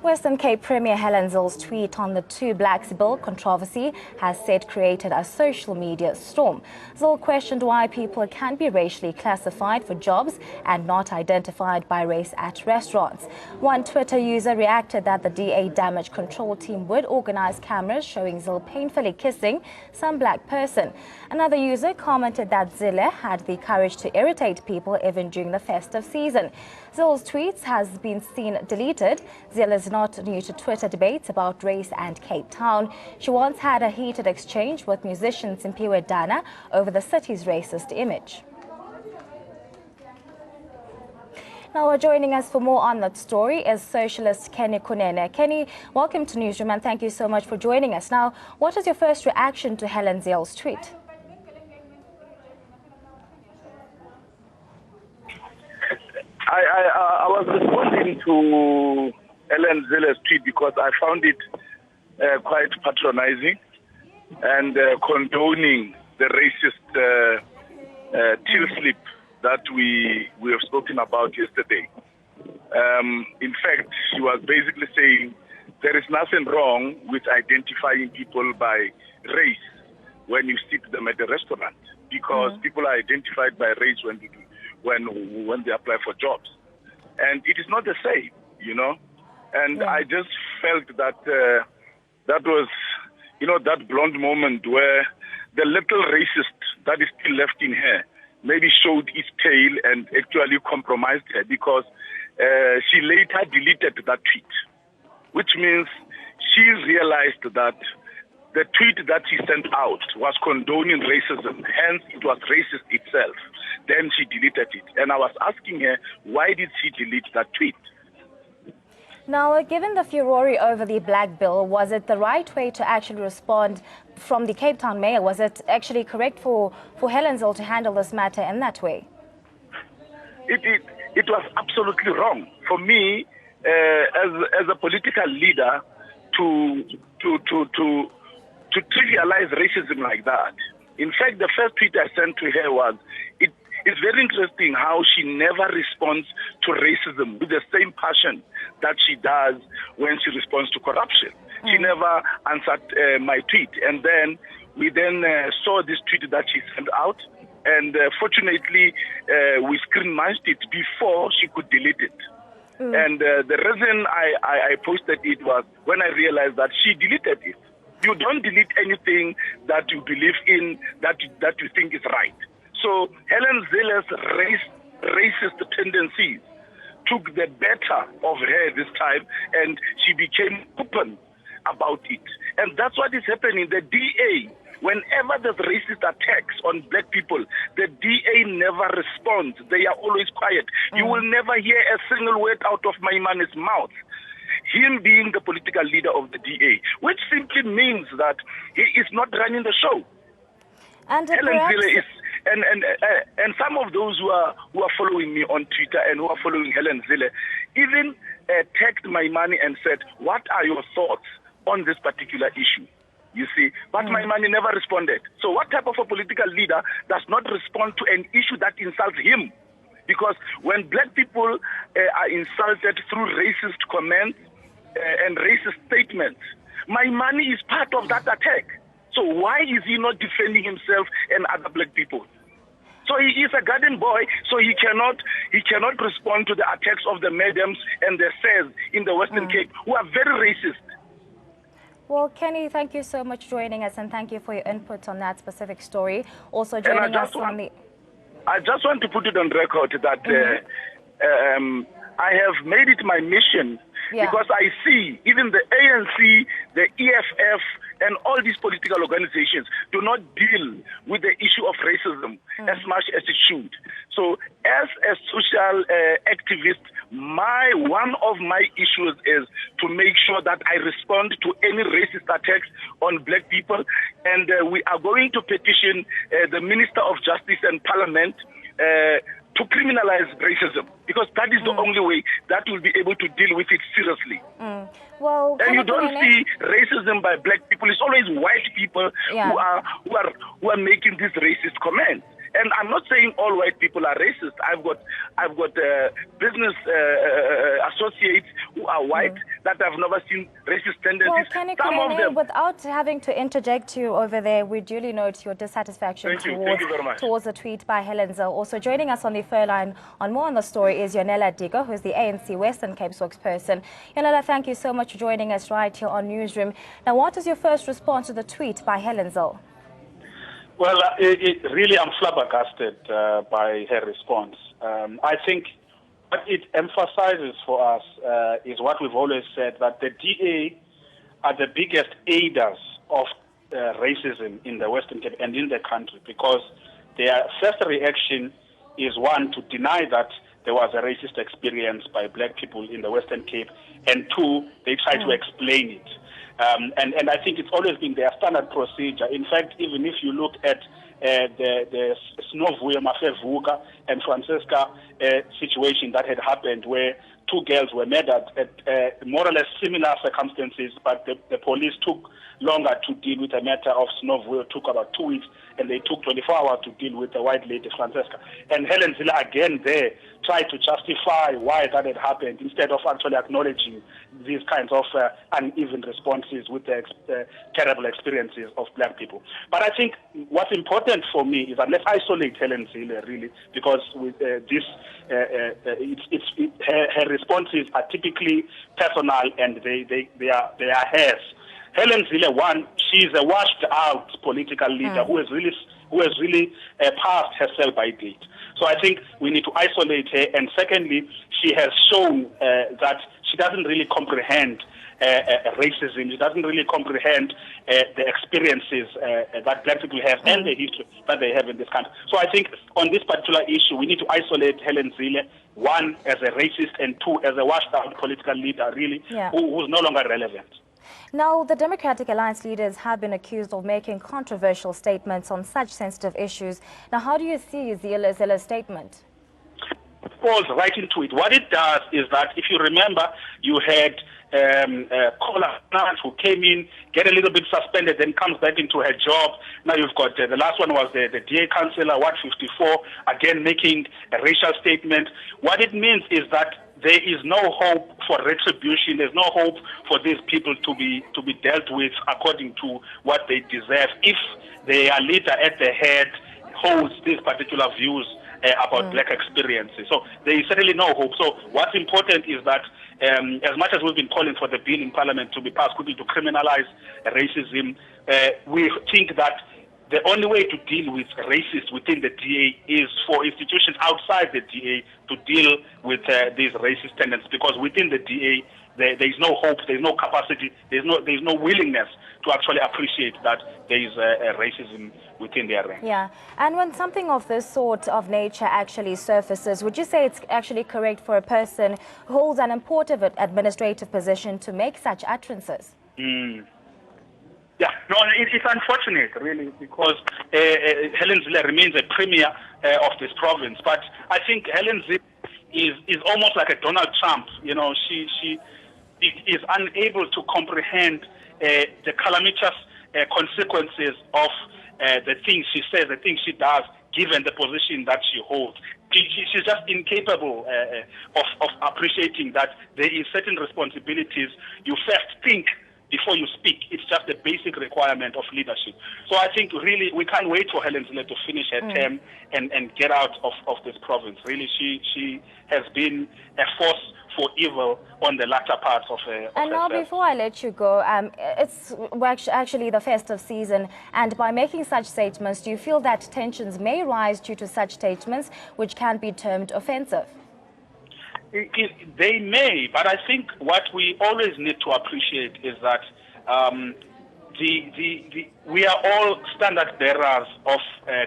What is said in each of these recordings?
Western Cape Premier Helen Zille's tweet on the Two Blacks Bill controversy has said created a social media storm. Zille questioned why people can be racially classified for jobs and not identified by race at restaurants. One Twitter user reacted that the DA damage control team would organize cameras showing Zille painfully kissing some black person. Another user commented that Zille had the courage to irritate people even during the festive season. Zille's tweets has been seen deleted. Zille is not new to Twitter debates about race and Cape Town. She once had a heated exchange with musician Simpiwe Dana over the city's racist image. Now, joining us for more on that story is socialist Kenny Kunene. Kenny, welcome to Newsroom and thank you so much for joining us. Now, what is your first reaction to Helen Zille's tweet? I was responding to Helen Zille's tweet because I found it quite patronizing and condoning the racist till slip that we have spoken about yesterday. In fact, she was basically saying there is nothing wrong with identifying people by race when you sit them at a restaurant, because people are identified by race when they apply for jobs. And it is not the same, you know. And I just felt that that was, you know, that blonde moment where the little racist that is still left in her maybe showed its tail and actually compromised her, because she later deleted that tweet, which means she realized that the tweet that she sent out was condoning racism, hence it was racist itself. Then she deleted it. And I was asking her, why did she delete that tweet? Now, given the furore over the Black Bill, was it the right way to actually respond from the Cape Town mayor? Was it actually correct for Helen Zille to handle this matter in that way? It was absolutely wrong. For me, as a political leader, to trivialize racism like that. In fact, the first tweet I sent to her was, it's very interesting how she never responds to racism with the same passion that she does when she responds to corruption. She never answered my tweet. And then we saw this tweet that she sent out. And fortunately, we screen-matched it before she could delete it. And the reason I posted it was when I realized that she deleted it. You don't delete anything that you believe in, that you think is right. So Helen Zille's racist tendencies took the better of her this time, and she became open about it. And that's what is happening. The DA, whenever there's racist attacks on black people, the DA never responds. They are always quiet. You will never hear a single word out of Maimani's mouth. Him being the political leader of the DA, which simply means that he is not running the show. And Helen Zille is, and some of those who are following me on Twitter and who are following Helen Zille even tagged Maimani and said, "What are your thoughts on this particular issue?" You see, but Maimani never responded. So, what type of a political leader does not respond to an issue that insults him? Because when black people are insulted through racist comments and racist statements, Maimani is part of that attack. So why is he not defending himself and other black people? So he is a garden boy, so he cannot respond to the attacks of the madams and the sirs in the Western Cape, who are very racist. Well, Kenny, thank you so much for joining us, and thank you for your input on that specific story. Also joining us on the... I just want to put it on record that I have made it my mission, because I see even the ANC, the EFF, and all these political organizations do not deal with the issue of racism as much as it should. So as a social activist, one of my issues is to make sure that I respond to any racist attacks on black people. And we are going to petition the Minister of Justice and Parliament to criminalize racism, because that is the only way that will be able to deal with it seriously. Well, and you don't see racism by black people. It's always white people who are making these racist comments. And I'm not saying all white people are racist. I've got business associates who are white that have never seen racist tendencies. Well, Kenny Kunene, without having to interject you over there, we duly note your dissatisfaction towards the tweet by Helen Zille. Also joining us on the phone line on more on the story is Yonela Digo, who is the ANC Western Cape spokesperson. Yonela, thank you so much for joining us right here on Newsroom. Now, what is your first response to the tweet by Helen Zille? Well, really, I'm flabbergasted by her response. I think what it emphasizes for us is what we've always said, that the DA are the biggest aiders of racism in the Western Cape and in the country, because their first reaction is, one, to deny that there was a racist experience by black people in the Western Cape, and two, they try to explain it. And I think it's always been their standard procedure. In fact, even if you look at the Snovuyo Mafevuka and Francesca situation that had happened, where two girls were murdered at more or less similar circumstances, but the police took longer to deal with the matter of Snovuyo, took about 2 weeks, and they took 24 hours to deal with the white lady, Francesca. And Helen Zille, again there, tried to justify why that had happened, instead of actually acknowledging these kinds of uneven responses with the terrible experiences of black people. But I think what's important for me is that let's isolate Helen Zille, really, because with her responses are typically personal, and they are hers. Helen Zille, one, she's a washed-out political leader who has really passed her sell-by date. So I think we need to isolate her. And secondly, she has shown that she doesn't really comprehend racism. She doesn't really comprehend the experiences that black people have and the history that they have in this country. So I think on this particular issue, we need to isolate Helen Zille, one, as a racist, and two, as a washed-out political leader, really, who's no longer relevant. Now, the Democratic Alliance leaders have been accused of making controversial statements on such sensitive issues. Now, how do you see Zille's statement? Falls right into it. What it does is that, if you remember, you had Kola who came in, get a little bit suspended, then comes back into her job. Now you've got the last one was the DA councillor, Ward 54, again making a racial statement. What it means is that there is no hope for retribution. There's no hope for these people to be dealt with according to what they deserve if their leader at the head holds these particular views about black experiences. So there is certainly no hope. So what's important is that as much as we've been calling for the bill in Parliament to be passed quickly to criminalize racism, we think that the only way to deal with racists within the DA is for institutions outside the DA to deal with these racist tendencies, because within the DA there is no hope, there is no capacity, there is no willingness to actually appreciate that there is racism within their ranks. Yeah, and when something of this sort of nature actually surfaces, would you say it's actually correct for a person who holds an important administrative position to make such utterances? Yeah, no, it's unfortunate, really, because Helen Zille remains a premier of this province. But I think Helen Zille is almost like a Donald Trump. You know, she is unable to comprehend the calamitous consequences of the things she says, the things she does, given the position that she holds. She's just incapable of appreciating that there is certain responsibilities. You first think before you speak. It's just a basic requirement of leadership. So I think really we can't wait for Helen Zille to finish her term and get out of this province. Really, she has been a force for evil on the latter part of her. And now, before I let you go, it's actually the festive season, and by making such statements, do you feel that tensions may rise due to such statements, which can be termed offensive? They may, but I think what we always need to appreciate is that we are all standard bearers of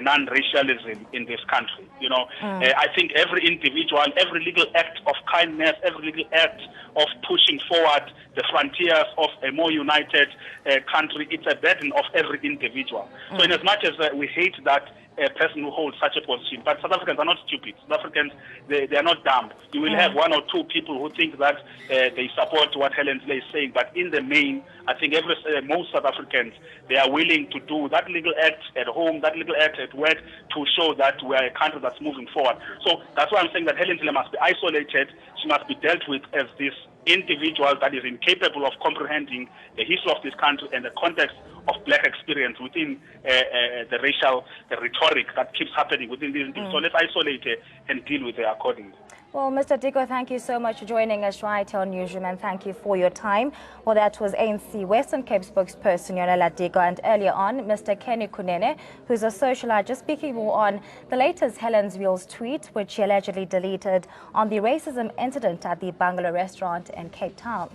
non-racialism in this country. You know, I think every individual, every legal act of kindness, every legal act of pushing forward the frontiers of a more united country, it's a burden of every individual. So in as much as we hate that a person who holds such a position. But South Africans are not stupid. South Africans, they are not dumb. You will have one or two people who think that they support what Helen Zille is saying, but in the main, I think most South Africans, they are willing to do that little act at home, that little act at work, to show that we are a country that's moving forward. So that's why I'm saying that Helen Zille must be isolated. She must be dealt with as this individual that is incapable of comprehending the history of this country and the context of black experience within the rhetoric that keeps happening within this. So let's isolate her and deal with her accordingly. Well, Mr. Diko, thank you so much for joining us right here on Newsroom, and thank you for your time. Well, that was ANC Western Cape spokesperson Yonela Diko, and earlier on, Mr. Kenny Kunene, who's a sociologist, speaking more on the latest Helen Zille's tweet, which she allegedly deleted on the racism incident at the Bungalow restaurant in Cape Town.